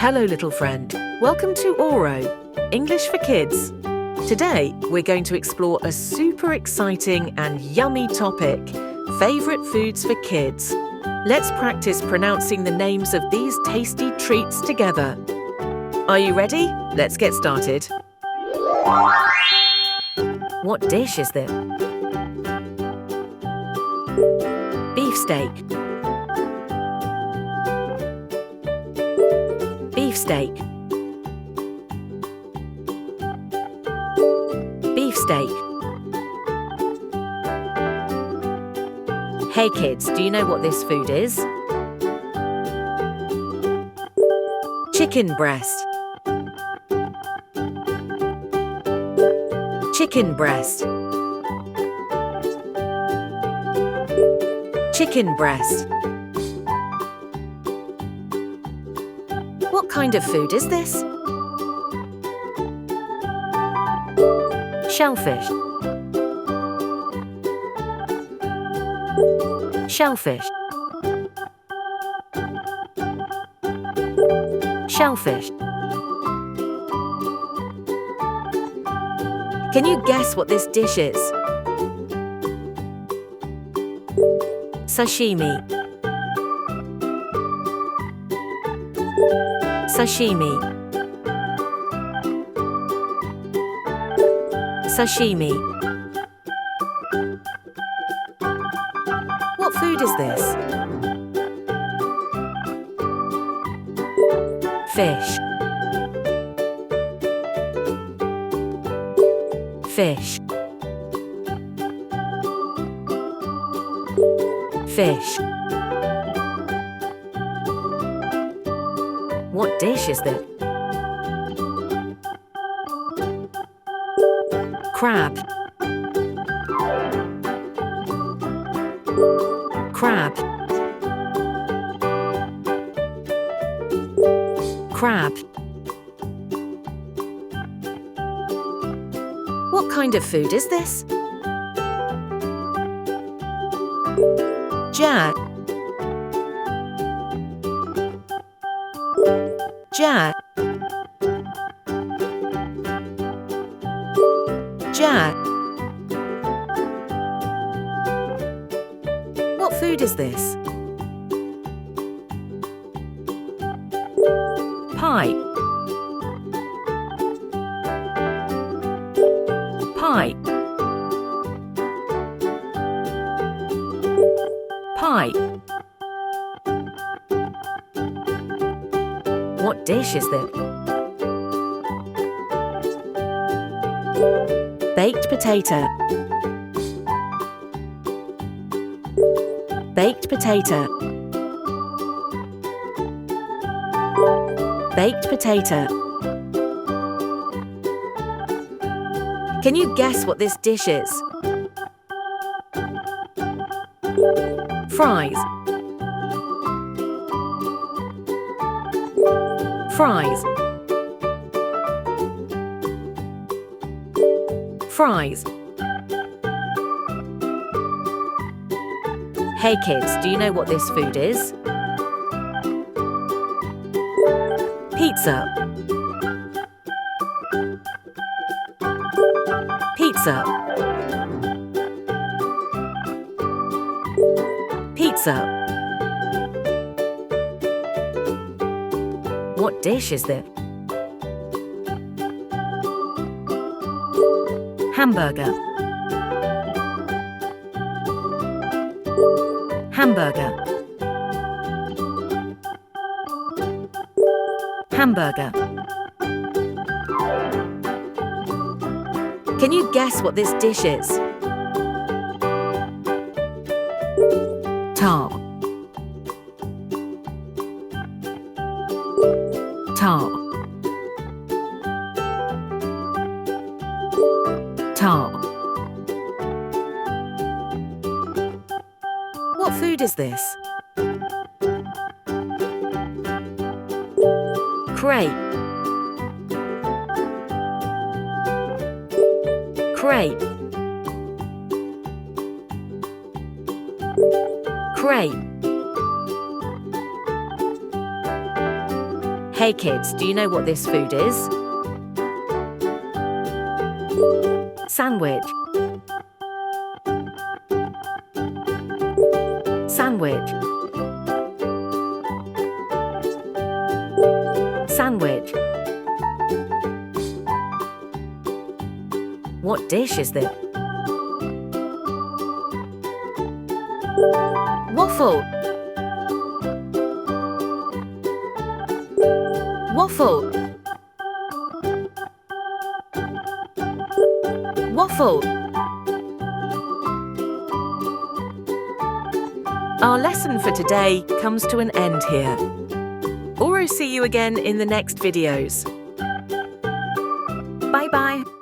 Hello, little friend. Welcome to Auro, English for Kids. Today, we're going to explore a super exciting and yummy topic, favourite foods for kids. Let's practice pronouncing the names of these tasty treats together. Are you ready? Let's get started. What dish is this? Beefsteak. Beefsteak. Beefsteak. Hey kids, do you know what this food is? Chicken breast. Chicken breast. Chicken breast. What kind of food is this? Shellfish. Shellfish. Shellfish. Can you guess what this dish is? Sashimi. Sashimi. Sashimi. What food is this? Fish. Fish. Fish. What dish is this? Crab. Crab. Crab. What kind of food is this? Jet. Jet. Jet. What food is this? Pie. Pie. Pie. What dish is this? Baked potato. Baked potato. Baked potato. Can you guess what this dish is? Fries. Fries. Fries. Hey kids, do you know what this food is? Pizza. Pizza. Pizza. What dish is this? Hamburger. Hamburger. Hamburger. Can you guess what this dish is? Tart. Tart. Tart. What food is this? Crepe. Crepe. Crepe. Hey kids, do you know what this food is? Sandwich. Sandwich. Sandwich. What dish is this? Waffle. Waffle. Waffle. Our lesson for today comes to an end here. Auro see you again in the next videos. Bye-bye.